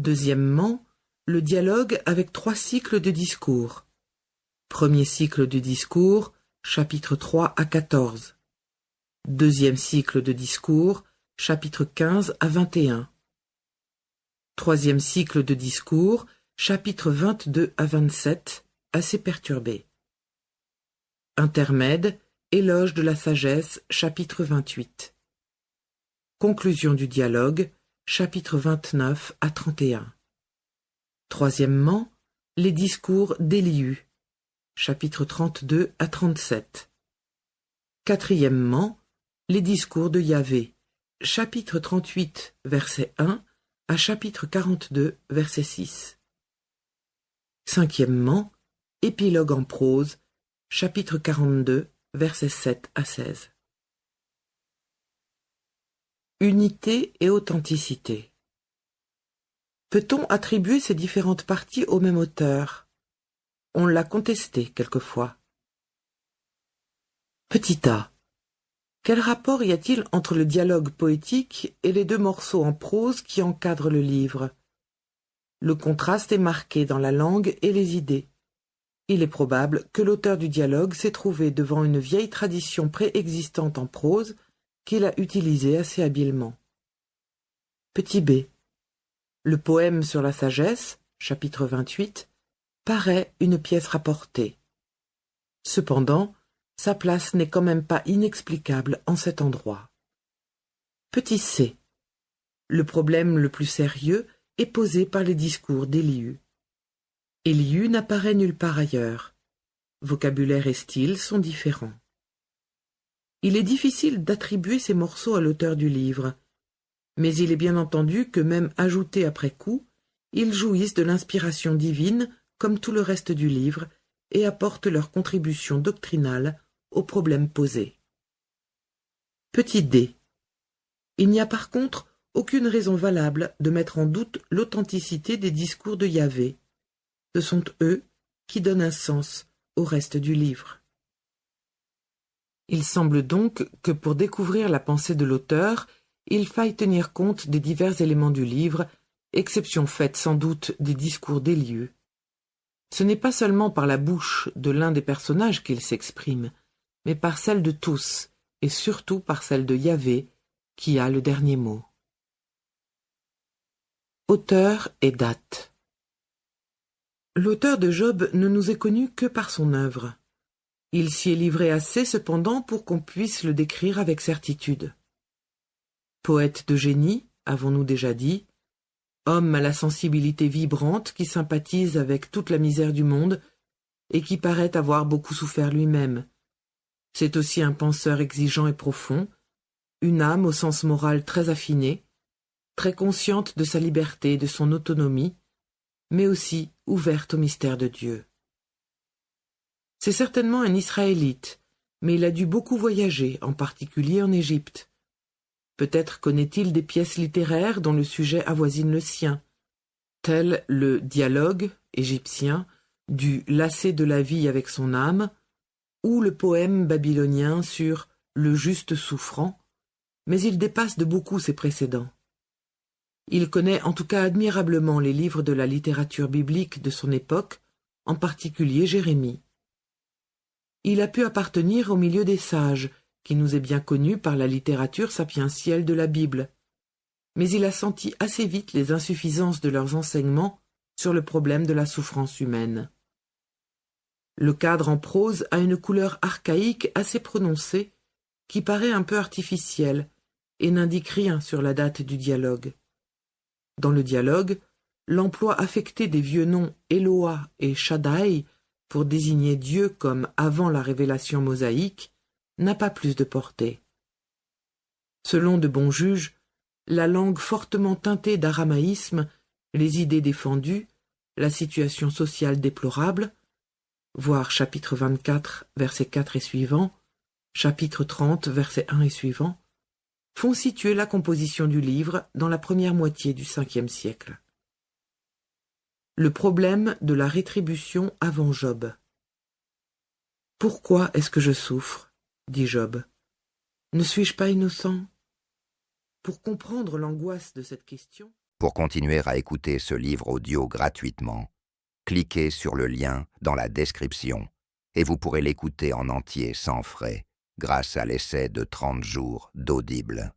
Deuxièmement, le dialogue avec 3 cycles de discours. Premier cycle de discours, chapitres 3 à 14. Deuxième cycle de discours, chapitres 15 à 21. Troisième cycle de discours, chapitres 22 à 27, assez perturbé. Intermède, éloge de la sagesse, chapitre 28. Conclusion du dialogue, chapitres 29 à 31. Troisièmement, les discours d'Élihu, chapitres 32 à 37. Quatrièmement, les discours de Yahvé, chapitre 38, verset 1 à chapitre 42, verset 6. Cinquièmement, épilogue en prose, chapitre 42, versets 7 à 16. Unité et authenticité. Peut-on attribuer ces différentes parties au même auteur? On l'a contesté quelquefois. Petit a. Quel rapport y a-t-il entre le dialogue poétique et les 2 morceaux en prose qui encadrent le livre? Le contraste est marqué dans la langue et les idées. Il est probable que l'auteur du dialogue s'est trouvé devant une vieille tradition préexistante en prose qu'il a utilisée assez habilement. Petit b. Le poème sur la sagesse, chapitre 28, paraît une pièce rapportée. Cependant, sa place n'est quand même pas inexplicable en cet endroit. Petit c. Le problème le plus sérieux est posé par les discours d'Élihu. Élihu n'apparaît nulle part ailleurs. Vocabulaire et style sont différents. Il est difficile d'attribuer ces morceaux à l'auteur du livre, mais il est bien entendu que même ajoutés après coup, ils jouissent de l'inspiration divine comme tout le reste du livre et apportent leur contribution doctrinale aux problèmes posés. Petit d. Il n'y a par contre aucune raison valable de mettre en doute l'authenticité des discours de Yahvé. Ce sont eux qui donnent un sens au reste du livre. Il semble donc que pour découvrir la pensée de l'auteur, il faille tenir compte des divers éléments du livre, exception faite sans doute des discours d'Élihu. Ce n'est pas seulement par la bouche de l'un des personnages qu'il s'exprime, mais par celle de tous, et surtout par celle de Yahvé, qui a le dernier mot. Auteur et date. L'auteur de Job ne nous est connu que par son œuvre. Il s'y est livré assez cependant pour qu'on puisse le décrire avec certitude. Poète de génie, avons-nous déjà dit, homme à la sensibilité vibrante qui sympathise avec toute la misère du monde et qui paraît avoir beaucoup souffert lui-même. C'est aussi un penseur exigeant et profond, une âme au sens moral très affinée, très consciente de sa liberté et de son autonomie, mais aussi ouverte au mystère de Dieu. C'est certainement un Israélite, mais il a dû beaucoup voyager, en particulier en Égypte. Peut-être connaît-il des pièces littéraires dont le sujet avoisine le sien, tel le dialogue égyptien du lassé de la vie avec son âme, ou le poème babylonien sur le juste souffrant, mais il dépasse de beaucoup ses précédents. Il connaît en tout cas admirablement les livres de la littérature biblique de son époque, en particulier Jérémie. Il a pu appartenir au milieu des sages, qui nous est bien connu par la littérature sapientielle de la Bible, mais il a senti assez vite les insuffisances de leurs enseignements sur le problème de la souffrance humaine. Le cadre en prose a une couleur archaïque assez prononcée, qui paraît un peu artificielle, et n'indique rien sur la date du dialogue. Dans le dialogue, l'emploi affecté des vieux noms Eloah et Shaddai pour désigner Dieu comme avant la révélation mosaïque n'a pas plus de portée. Selon de bons juges, la langue fortement teintée d'aramaïsme, les idées défendues, la situation sociale déplorable, voir chapitre 24, versets 4 et suivants, chapitre 30, versets 1 et suivants, font situer la composition du livre dans la première moitié du Ve siècle. Le problème de la rétribution avant Job. « Pourquoi est-ce que je souffre ?» dit Job. « Ne suis-je pas innocent ?» Pour comprendre l'angoisse de cette question, Pour continuer à écouter ce livre audio gratuitement, cliquez sur le lien dans la description et vous pourrez l'écouter en entier sans frais grâce à l'essai de 30 jours d'Audible.